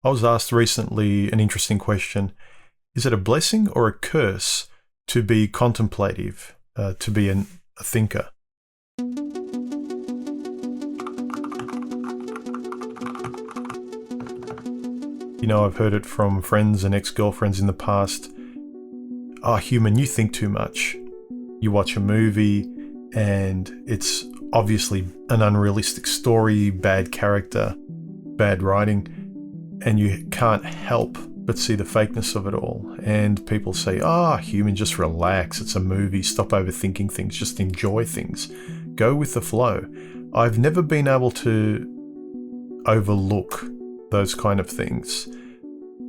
I was asked recently an interesting question. Is it a blessing or a curse to be contemplative, to be a thinker? I've heard it from friends and ex-girlfriends in the past. Human, you think too much. You watch a movie and it's obviously an unrealistic story, bad character, bad writing, and you can't help but see the fakeness of it all. And people say, human, just relax. It's a movie. Stop overthinking things. Just enjoy things. Go with the flow. I've never been able to overlook those kind of things.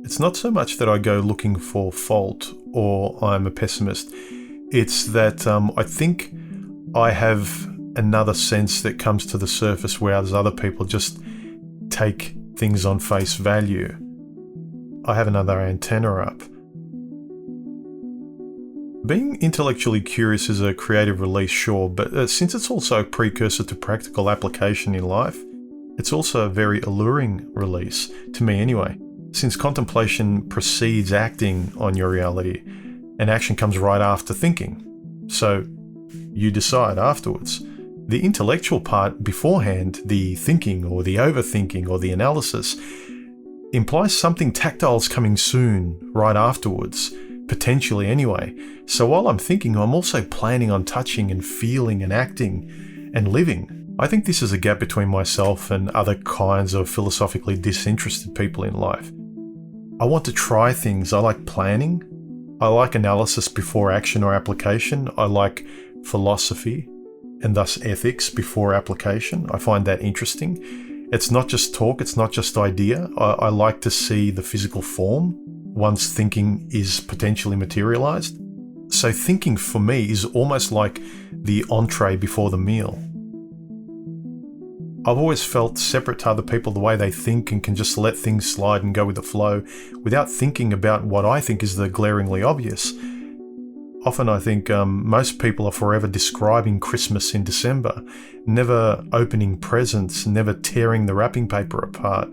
It's not so much that I go looking for fault or I'm a pessimist. It's that I think I have another sense that comes to the surface where other people just take things on face value. I have another antenna up. Being intellectually curious is a creative release, sure, but since it's also a precursor to practical application in life, it's also a very alluring release, to me anyway, since contemplation precedes acting on your reality, and action comes right after thinking. So you decide afterwards. The intellectual part beforehand, the thinking or the overthinking or the analysis, implies something tactile is coming soon, right afterwards, potentially anyway. So while I'm thinking, I'm also planning on touching and feeling and acting and living. I think this is a gap between myself and other kinds of philosophically disinterested people in life. I want to try things. I like planning. I like analysis before action or application. I like philosophy and thus ethics before application. I find that interesting. It's not just talk, it's not just idea. I like to see the physical form once thinking is potentially materialized. So thinking for me is almost like the entree before the meal. I've always felt separate to other people the way they think and can just let things slide and go with the flow without thinking about what I think is the glaringly obvious. Often I think most people are forever describing Christmas in December, never opening presents, never tearing the wrapping paper apart.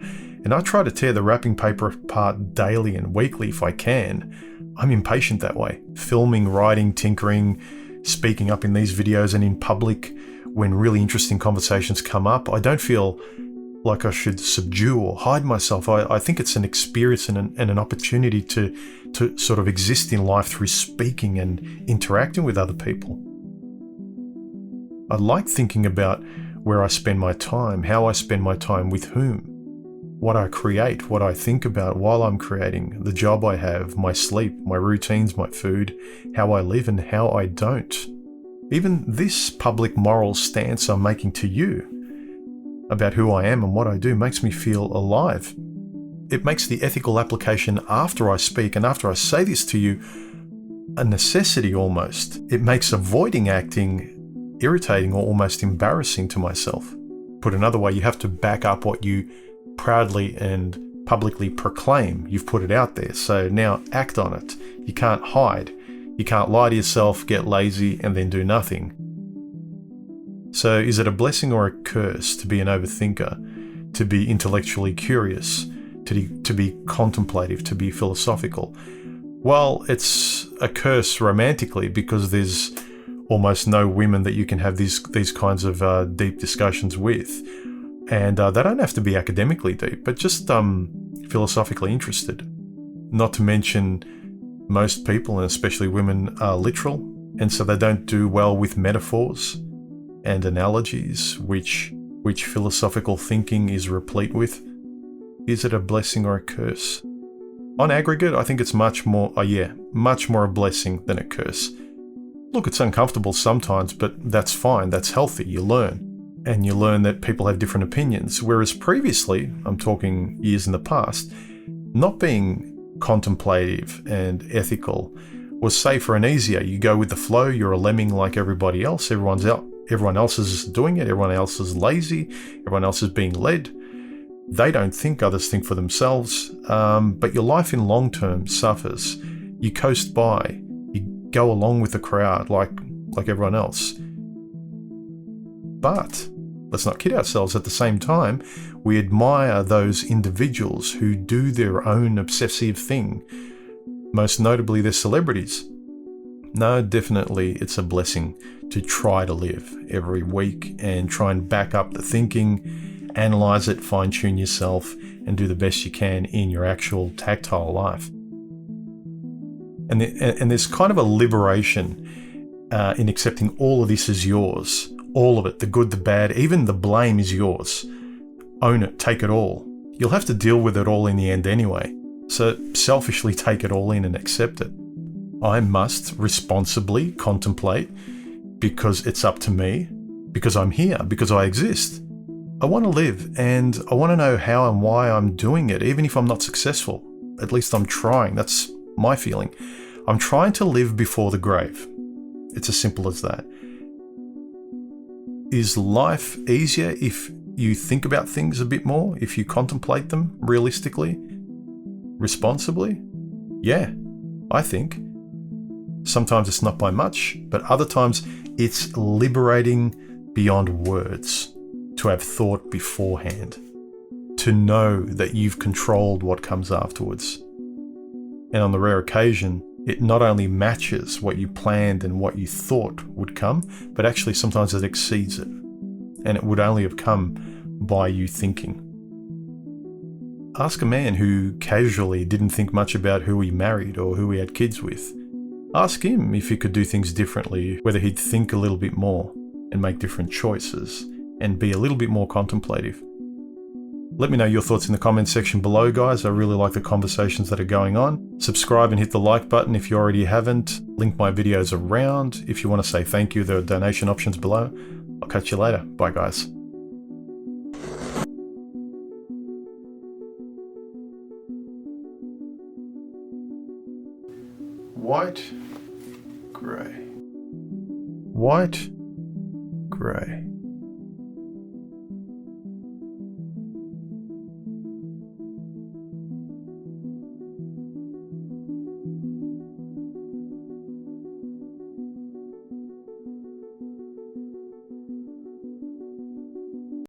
And I try to tear the wrapping paper apart daily and weekly if I can. I'm impatient that way. Filming, writing, tinkering, speaking up in these videos and in public when really interesting conversations come up, I don't feel like I should subdue or hide myself. I think it's an experience and an opportunity to sort of exist in life through speaking and interacting with other people. I like thinking about where I spend my time, how I spend my time, with whom, what I create, what I think about while I'm creating, the job I have, my sleep, my routines, my food, how I live and how I don't. Even this public moral stance I'm making to you about who I am and what I do makes me feel alive. It makes the ethical application after I speak and after I say this to you a necessity almost. It makes avoiding acting irritating or almost embarrassing to myself. Put another way, you have to back up what you proudly and publicly proclaim. You've put it out there, so now act on it. You can't hide. You can't lie to yourself, get lazy, and then do nothing. So is it a blessing or a curse to be an overthinker, to be intellectually curious, to be contemplative, to be philosophical? Well, it's a curse romantically because there's almost no women that you can have these kinds of deep discussions with. And they don't have to be academically deep, but just philosophically interested. Not to mention, most people, and especially women, are literal, and so they don't do well with metaphors and analogies, which philosophical thinking is replete with. Is it a blessing or a curse? On aggregate, I think it's much more a blessing than a curse. Look, it's uncomfortable sometimes, but that's fine, that's healthy, you learn. And you learn that people have different opinions, whereas previously, I'm talking years in the past, not being contemplative and ethical was safer and easier. You go with the flow, you're a lemming like everybody else. Everyone else is doing it, everyone else is lazy, everyone else is being led. They don't think, others think for themselves, but your life in long term suffers. You coast by, you go along with the crowd like everyone else. But let's not kid ourselves. At the same time, we admire those individuals who do their own obsessive thing. Most notably, they're celebrities. No, definitely it's a blessing to try to live every week and try and back up the thinking, analyze it, fine-tune yourself, and do the best you can in your actual tactile life. And there's kind of a liberation in accepting all of this as yours. All of it, the good, the bad, even the blame is yours. Own it, take it all. You'll have to deal with it all in the end anyway. So selfishly take it all in and accept it. I must responsibly contemplate because it's up to me, because I'm here, because I exist. I want to live and I want to know how and why I'm doing it, even if I'm not successful. At least I'm trying. That's my feeling. I'm trying to live before the grave. It's as simple as that. Is life easier if you think about things a bit more, if you contemplate them realistically, responsibly? Yeah, I think. Sometimes it's not by much, but other times it's liberating beyond words to have thought beforehand, to know that you've controlled what comes afterwards. And on the rare occasion, it not only matches what you planned and what you thought would come, but actually sometimes it exceeds it. And it would only have come by you thinking. Ask a man who casually didn't think much about who he married or who he had kids with. Ask him if he could do things differently, whether he'd think a little bit more and make different choices and be a little bit more contemplative. Let me know your thoughts in the comments section below, guys. I really like the conversations that are going on. Subscribe and hit the like button if you already haven't. Link my videos around. If you want to say thank you, there are donation options below. I'll catch you later. Bye, guys. White, grey. White, grey.